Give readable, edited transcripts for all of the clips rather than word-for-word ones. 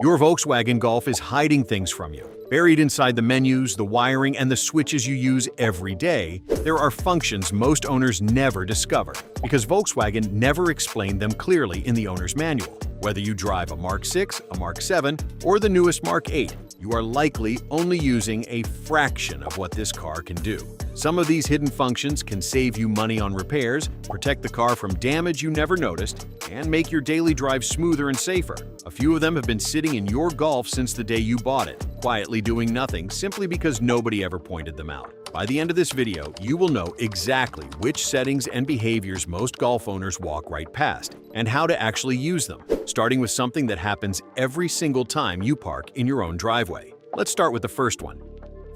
Your Volkswagen Golf is hiding things from you. Buried inside the menus, the wiring, and the switches you use every day, there are functions most owners never discover because Volkswagen never explained them clearly in the owner's manual. Whether you drive a Mark 6, a Mark 7, or the newest Mark 8, you are likely only using a fraction of what this car can do. Some of these hidden functions can save you money on repairs, protect the car from damage you never noticed, and make your daily drive smoother and safer. A few of them have been sitting in your Golf since the day you bought it, quietly doing nothing simply because nobody ever pointed them out. By the end of this video, you will know exactly which settings and behaviors most Golf owners walk right past, and how to actually use them, starting with something that happens every single time you park in your own driveway. Let's start with the first one.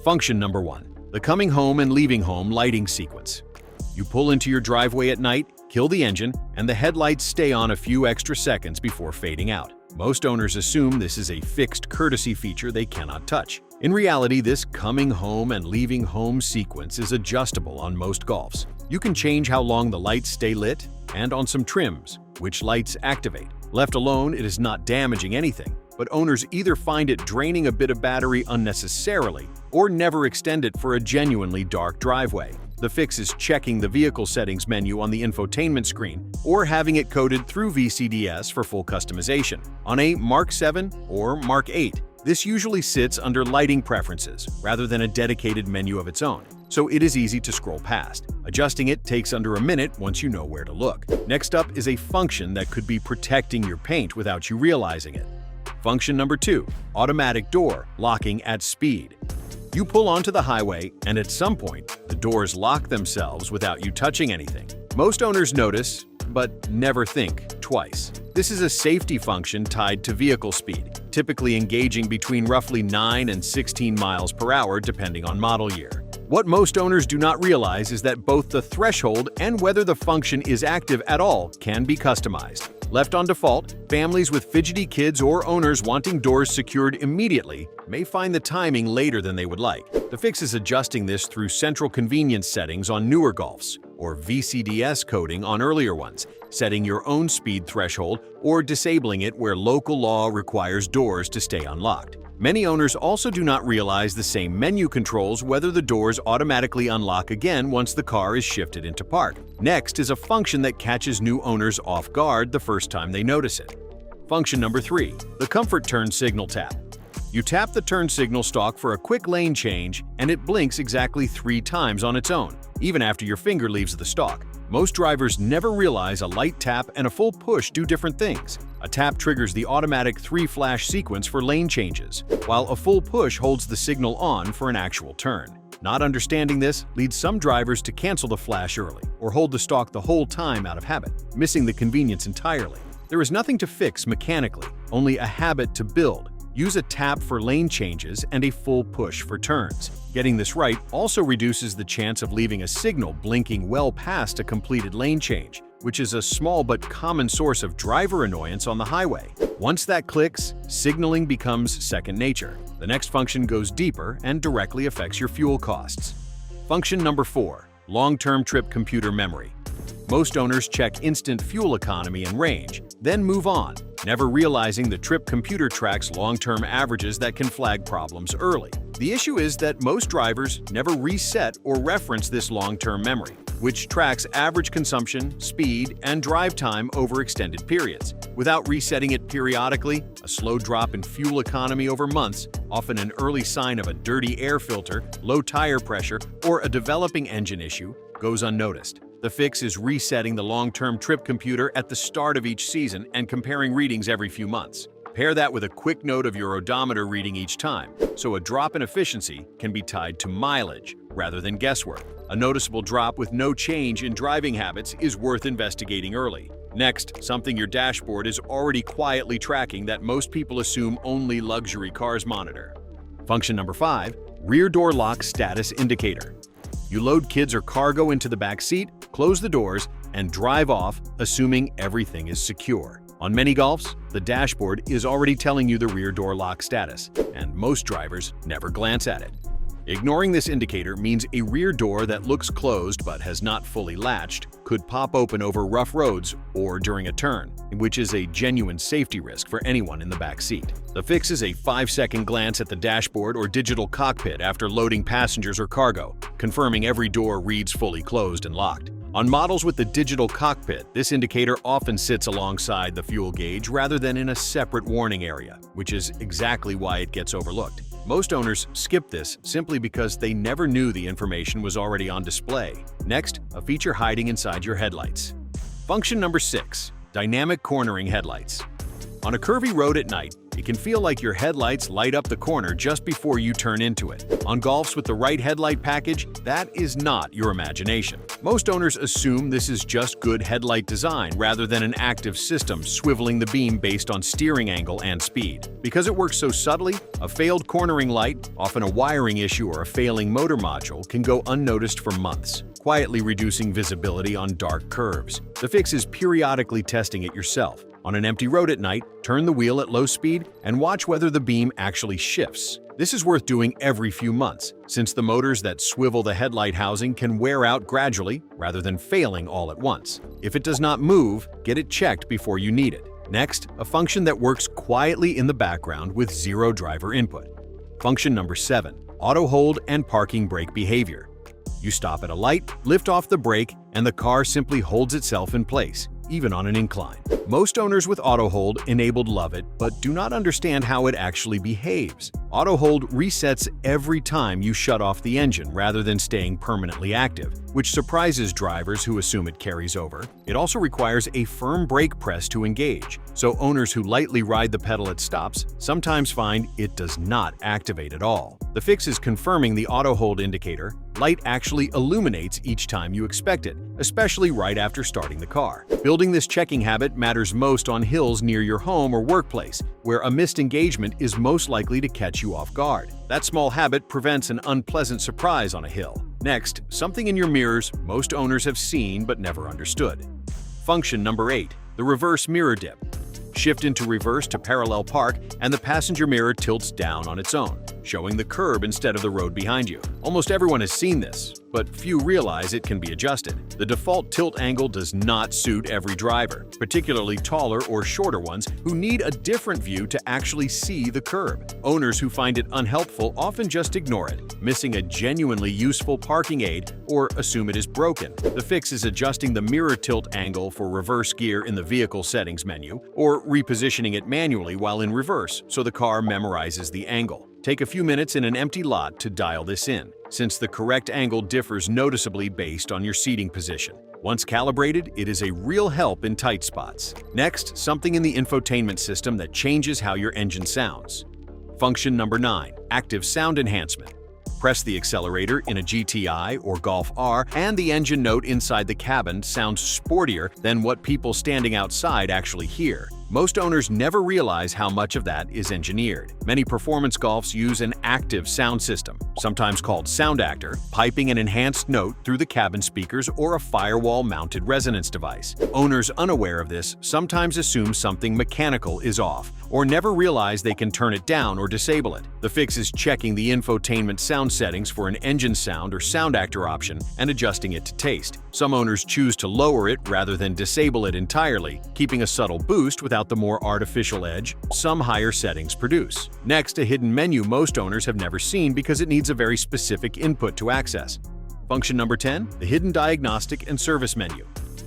Function number 1. The coming home and leaving home lighting sequence. You pull into your driveway at night, kill the engine, and the headlights stay on a few extra seconds before fading out. Most owners assume this is a fixed courtesy feature they cannot touch. In reality, this coming home and leaving home sequence is adjustable on most Golfs. You can change how long the lights stay lit, and on some trims, which lights activate. Left alone, it is not damaging anything, but owners either find it draining a bit of battery unnecessarily or never extend it for a genuinely dark driveway. The fix is checking the vehicle settings menu on the infotainment screen or having it coded through VCDS for full customization. On a Mark 7 or Mark 8, this usually sits under lighting preferences rather than a dedicated menu of its own, so it is easy to scroll past. Adjusting it takes under a minute once you know where to look. Next up is a function that could be protecting your paint without you realizing it. Function number 2, automatic door locking at speed. You pull onto the highway, and at some point, the doors lock themselves without you touching anything. Most owners notice, but never think twice. This is a safety function tied to vehicle speed, typically engaging between roughly 9 and 16 miles per hour depending on model year. What most owners do not realize is that both the threshold and whether the function is active at all can be customized. Left on default, families with fidgety kids or owners wanting doors secured immediately may find the timing later than they would like. The fix is adjusting this through central convenience settings on newer Golfs, or VCDS coding on earlier ones, setting your own speed threshold or disabling it where local law requires doors to stay unlocked. Many owners also do not realize the same menu controls whether the doors automatically unlock again once the car is shifted into park. Next is a function that catches new owners off guard the first time they notice it. Function number 3, the comfort turn signal tap. You tap the turn signal stalk for a quick lane change, and it blinks exactly 3 times on its own, even after your finger leaves the stalk. Most drivers never realize a light tap and a full push do different things. A tap triggers the automatic 3-flash sequence for lane changes, while a full push holds the signal on for an actual turn. Not understanding this leads some drivers to cancel the flash early or hold the stalk the whole time out of habit, missing the convenience entirely. There is nothing to fix mechanically, only a habit to build. Use a tap for lane changes and a full push for turns. Getting this right also reduces the chance of leaving a signal blinking well past a completed lane change, which is a small but common source of driver annoyance on the highway. Once that clicks, signaling becomes second nature. The next function goes deeper and directly affects your fuel costs. Function number 4, long-term trip computer memory. Most owners check instant fuel economy and range, then move on, never realizing the trip computer tracks long-term averages that can flag problems early. The issue is that most drivers never reset or reference this long-term memory, which tracks average consumption, speed, and drive time over extended periods. Without resetting it periodically, a slow drop in fuel economy over months, often an early sign of a dirty air filter, low tire pressure, or a developing engine issue, goes unnoticed. The fix is resetting the long-term trip computer at the start of each season and comparing readings every few months. Pair that with a quick note of your odometer reading each time, so a drop in efficiency can be tied to mileage rather than guesswork. A noticeable drop with no change in driving habits is worth investigating early. Next, something your dashboard is already quietly tracking that most people assume only luxury cars monitor. Function number 5, rear door lock status indicator. You load kids or cargo into the back seat, close the doors, and drive off, assuming everything is secure. On many Golfs, the dashboard is already telling you the rear door lock status, and most drivers never glance at it. Ignoring this indicator means a rear door that looks closed but has not fully latched could pop open over rough roads or during a turn, which is a genuine safety risk for anyone in the back seat. The fix is a 5-second glance at the dashboard or digital cockpit after loading passengers or cargo, confirming every door reads fully closed and locked. On models with the digital cockpit, this indicator often sits alongside the fuel gauge rather than in a separate warning area, which is exactly why it gets overlooked. Most owners skip this simply because they never knew the information was already on display. Next, a feature hiding inside your headlights. Function number 6. Dynamic cornering headlights. On a curvy road at night, it can feel like your headlights light up the corner just before you turn into it. On Golfs with the right headlight package, that is not your imagination. Most owners assume this is just good headlight design rather than an active system swiveling the beam based on steering angle and speed. Because it works so subtly, a failed cornering light, often a wiring issue or a failing motor module, can go unnoticed for months, quietly reducing visibility on dark curves. The fix is periodically testing it yourself. On an empty road at night, turn the wheel at low speed and watch whether the beam actually shifts. This is worth doing every few months, since the motors that swivel the headlight housing can wear out gradually rather than failing all at once. If it does not move, get it checked before you need it. Next, a function that works quietly in the background with zero driver input. Function number 7. Auto hold and parking brake behavior. You stop at a light, lift off the brake, and the car simply holds itself in place, even on an incline. Most owners with auto hold enabled love it, but do not understand how it actually behaves. Auto hold resets every time you shut off the engine rather than staying permanently active, which surprises drivers who assume it carries over. It also requires a firm brake press to engage, so owners who lightly ride the pedal at stops sometimes find it does not activate at all. The fix is confirming the auto hold indicator. Light actually illuminates each time you expect it, especially right after starting the car. Building this checking habit matters most on hills near your home or workplace, where a missed engagement is most likely to catch you off guard. That small habit prevents an unpleasant surprise on a hill. Next, something in your mirrors most owners have seen but never understood. Function number 8. The reverse mirror dip. Shift into reverse to parallel park, and the passenger mirror tilts down on its own, showing the curb instead of the road behind you. Almost everyone has seen this, but few realize it can be adjusted. The default tilt angle does not suit every driver, particularly taller or shorter ones who need a different view to actually see the curb. Owners who find it unhelpful often just ignore it, missing a genuinely useful parking aid, or assume it is broken. The fix is adjusting the mirror tilt angle for reverse gear in the vehicle settings menu, or repositioning it manually while in reverse so the car memorizes the angle. Take a few minutes in an empty lot to dial this in, since the correct angle differs noticeably based on your seating position. Once calibrated, it is a real help in tight spots. Next, something in the infotainment system that changes how your engine sounds. Function number 9. Active sound enhancement. Press the accelerator in a GTI or Golf R, and the engine note inside the cabin sounds sportier than what people standing outside actually hear. Most owners never realize how much of that is engineered. Many performance Golfs use an active sound system, sometimes called sound actor, piping an enhanced note through the cabin speakers or a firewall-mounted resonance device. Owners unaware of this sometimes assume something mechanical is off, or never realize they can turn it down or disable it. The fix is checking the infotainment sound settings for an engine sound or sound actor option and adjusting it to taste. Some owners choose to lower it rather than disable it entirely, keeping a subtle boost without the more artificial edge some higher settings produce. Next, a hidden menu most owners have never seen because it needs a very specific input to access. Function number 10. The hidden diagnostic and service menu.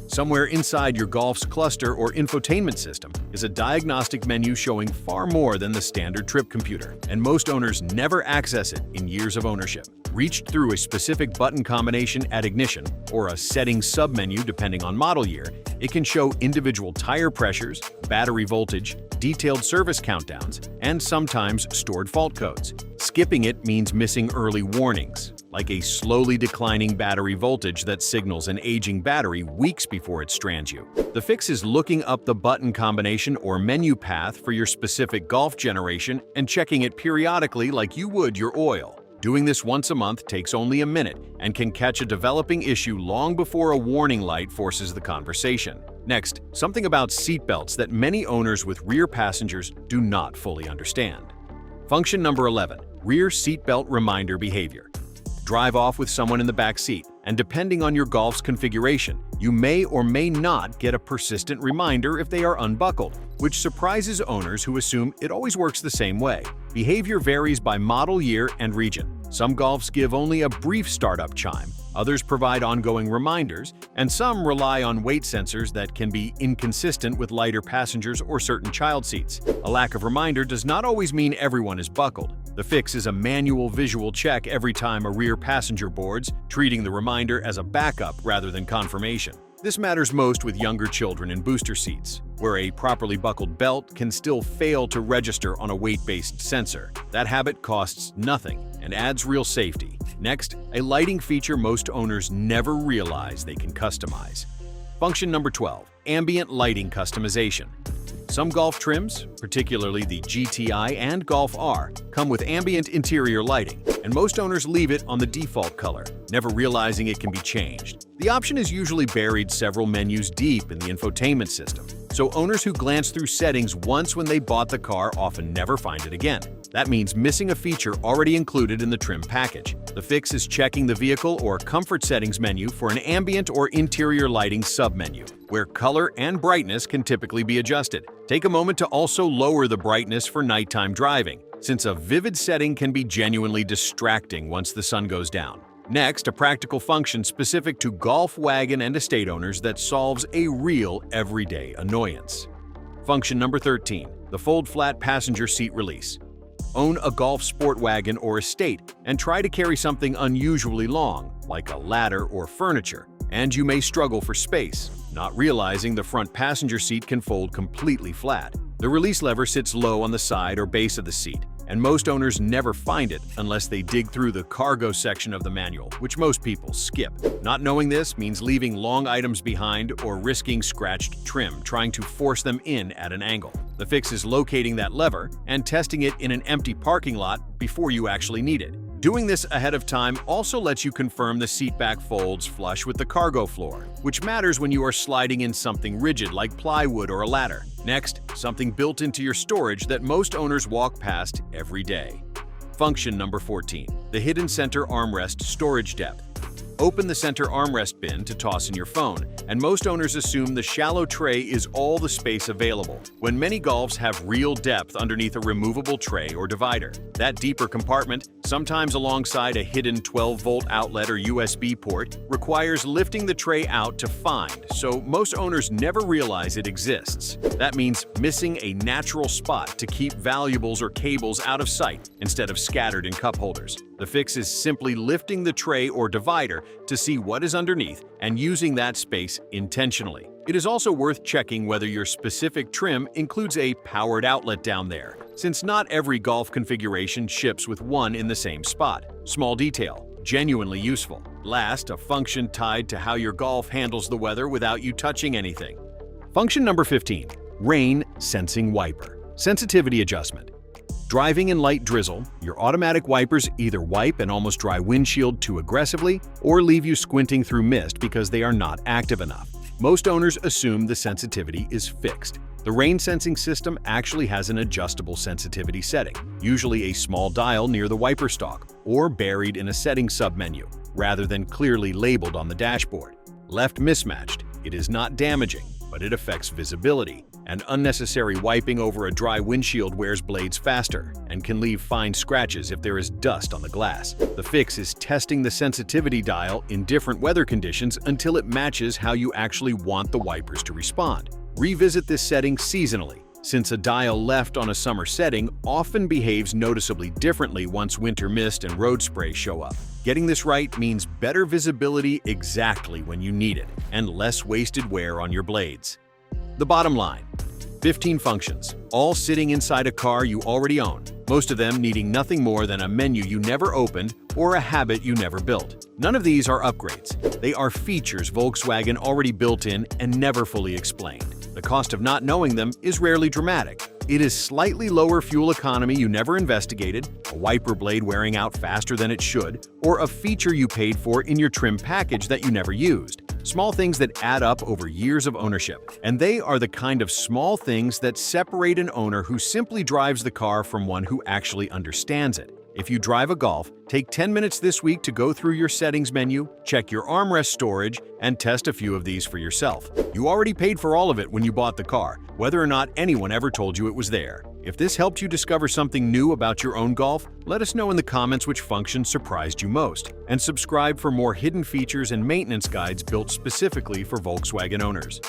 Somewhere inside your Golf's cluster or infotainment system is a diagnostic menu showing far more than the standard trip computer, and most owners never access it in years of ownership. Reached through a specific button combination at ignition or a settings submenu depending on model year, it can show individual tire pressures, battery voltage, detailed service countdowns, and sometimes stored fault codes. Skipping it means missing early warnings, like a slowly declining battery voltage that signals an aging battery weeks before it strands you. The fix is looking up the button combination or menu path for your specific Golf generation and checking it periodically like you would your oil. Doing this once a month takes only a minute and can catch a developing issue long before a warning light forces the conversation. Next, something about seatbelts that many owners with rear passengers do not fully understand. Function number 11. Rear seatbelt reminder behavior. Drive off with someone in the back seat, And depending on your Golf's configuration, you may or may not get a persistent reminder if they are unbuckled, which surprises owners who assume it always works the same way. Behavior varies by model year and region. Some Golfs give only a brief startup chime, others provide ongoing reminders, and some rely on weight sensors that can be inconsistent with lighter passengers or certain child seats. A lack of reminder does not always mean everyone is buckled. The fix is a manual visual check every time a rear passenger boards, treating the reminder as a backup rather than confirmation. This matters most with younger children in booster seats, where a properly buckled belt can still fail to register on a weight-based sensor. That habit costs nothing and adds real safety. Next, a lighting feature most owners never realize they can customize. Function number 12, ambient lighting customization. Some Golf trims, particularly the GTI and Golf R, come with ambient interior lighting, and most owners leave it on the default color, never realizing it can be changed. The option is usually buried several menus deep in the infotainment system, so owners who glance through settings once when they bought the car often never find it again. That means missing a feature already included in the trim package. The fix is checking the vehicle or comfort settings menu for an ambient or interior lighting submenu, where color and brightness can typically be adjusted. Take a moment to also lower the brightness for nighttime driving, since a vivid setting can be genuinely distracting once the sun goes down. Next, a practical function specific to Golf wagon and estate owners that solves a real everyday annoyance. Function number 13, the fold flat passenger seat release. Own a Golf SportWagen or estate and try to carry something unusually long, like a ladder or furniture, and you may struggle for space, not realizing the front passenger seat can fold completely flat. The release lever sits low on the side or base of the seat, and most owners never find it unless they dig through the cargo section of the manual, which most people skip. Not knowing this means leaving long items behind or risking scratched trim trying to force them in at an angle. The fix is locating that lever and testing it in an empty parking lot before you actually need it. Doing this ahead of time also lets you confirm the seat back folds flush with the cargo floor, which matters when you are sliding in something rigid like plywood or a ladder. Next, something built into your storage that most owners walk past every day. Function number 14, the hidden center armrest storage depth. Open the center armrest bin to toss in your phone, and most owners assume the shallow tray is all the space available, when many Golfs have real depth underneath a removable tray or divider. That deeper compartment, sometimes alongside a hidden 12-volt outlet or USB port, requires lifting the tray out to find, so most owners never realize it exists. That means missing a natural spot to keep valuables or cables out of sight instead of scattered in cup holders. The fix is simply lifting the tray or divider to see what is underneath and using that space intentionally. It is also worth checking whether your specific trim includes a powered outlet down there, since not every Golf configuration ships with one in the same spot. Small detail, genuinely useful. Last, a function tied to how your Golf handles the weather without you touching anything. Function number 15, rain sensing wiper. Sensitivity adjustment. Driving in light drizzle, your automatic wipers either wipe an almost dry windshield too aggressively or leave you squinting through mist because they are not active enough. Most owners assume the sensitivity is fixed. The rain sensing system actually has an adjustable sensitivity setting, usually a small dial near the wiper stalk or buried in a settings submenu, rather than clearly labeled on the dashboard. Left mismatched, it is not damaging, but it affects visibility, and unnecessary wiping over a dry windshield wears blades faster and can leave fine scratches if there is dust on the glass. The fix is testing the sensitivity dial in different weather conditions until it matches how you actually want the wipers to respond. Revisit this setting seasonally, since a dial left on a summer setting often behaves noticeably differently once winter mist and road spray show up. Getting this right means better visibility exactly when you need it, and less wasted wear on your blades. The bottom line, 15 functions, all sitting inside a car you already own, most of them needing nothing more than a menu you never opened or a habit you never built. None of these are upgrades. They are features Volkswagen already built in and never fully explained. The cost of not knowing them is rarely dramatic. It is slightly lower fuel economy you never investigated, a wiper blade wearing out faster than it should, or a feature you paid for in your trim package that you never used. Small things that add up over years of ownership. And they are the kind of small things that separate an owner who simply drives the car from one who actually understands it. If you drive a Golf, take 10 minutes this week to go through your settings menu, check your armrest storage, and test a few of these for yourself. You already paid for all of it when you bought the car, whether or not anyone ever told you it was there. If this helped you discover something new about your own Golf, let us know in the comments which function surprised you most. And subscribe for more hidden features and maintenance guides built specifically for Volkswagen owners.